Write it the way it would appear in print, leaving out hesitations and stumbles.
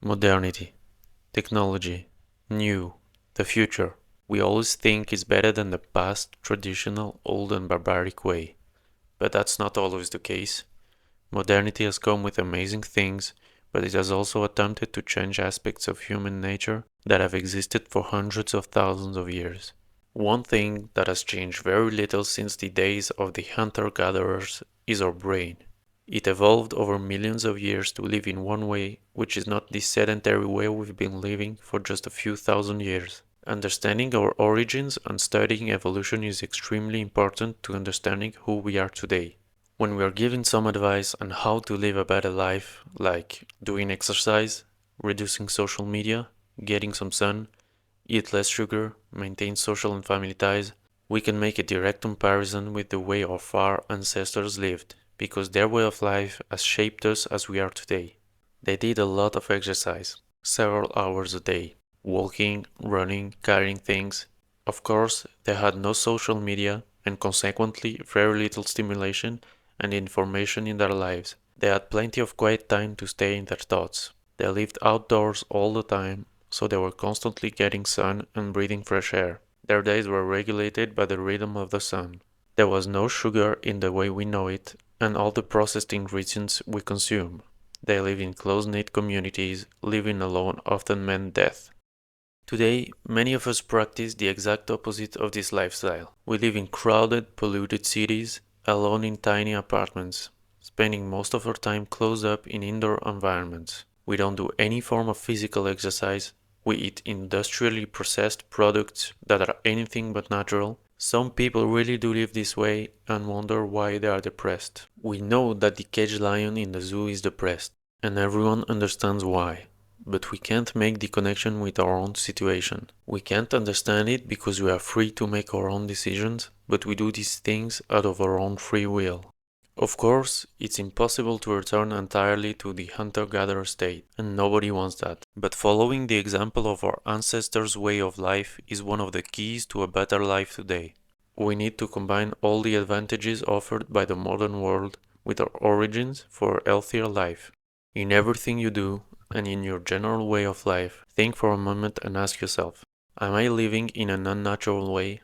Modernity, technology, new, the future. We always think it's better than the past, traditional, old, and barbaric way. But that's not always the case. Modernity has come with amazing things, but it has also attempted to change aspects of human nature that have existed for hundreds of thousands of years. One thing that has changed very little since the days of the hunter-gatherers is our brain. It evolved over millions of years to live in one way, which is not the sedentary way we've been living for just a few thousand years. Understanding our origins and studying evolution is extremely important to understanding who we are today. When we are given some advice on how to live a better life, like doing exercise, reducing social media, getting some sun, eat less sugar, maintain social and family ties, we can make a direct comparison with the way our far ancestors lived, because their way of life has shaped us as we are today. They did a lot of exercise, several hours a day, walking, running, carrying things. Of course, they had no social media and consequently very little stimulation and information in their lives. They had plenty of quiet time to stay in their thoughts. They lived outdoors all the time, so they were constantly getting sun and breathing fresh air. Their days were regulated by the rhythm of the sun. There was no sugar in the way we know it, and all the processed ingredients we consume. They live in close-knit communities, living alone often meant death. Today, many of us practice the exact opposite of this lifestyle. We live in crowded, polluted cities, alone in tiny apartments, spending most of our time closed up in indoor environments. We don't do any form of physical exercise. We eat industrially processed products that are anything but natural. Some people really do live this way and wonder why they are depressed. We know that the caged lion in the zoo is depressed, and everyone understands why. But we can't make the connection with our own situation. We can't understand it because we are free to make our own decisions, but we do these things out of our own free will. Of course, it's impossible to return entirely to the hunter-gatherer state, and nobody wants that. But following the example of our ancestors' way of life is one of the keys to a better life today. We need to combine all the advantages offered by the modern world with our origins for a healthier life. In everything you do, and in your general way of life, think for a moment and ask yourself, am I living in an unnatural way?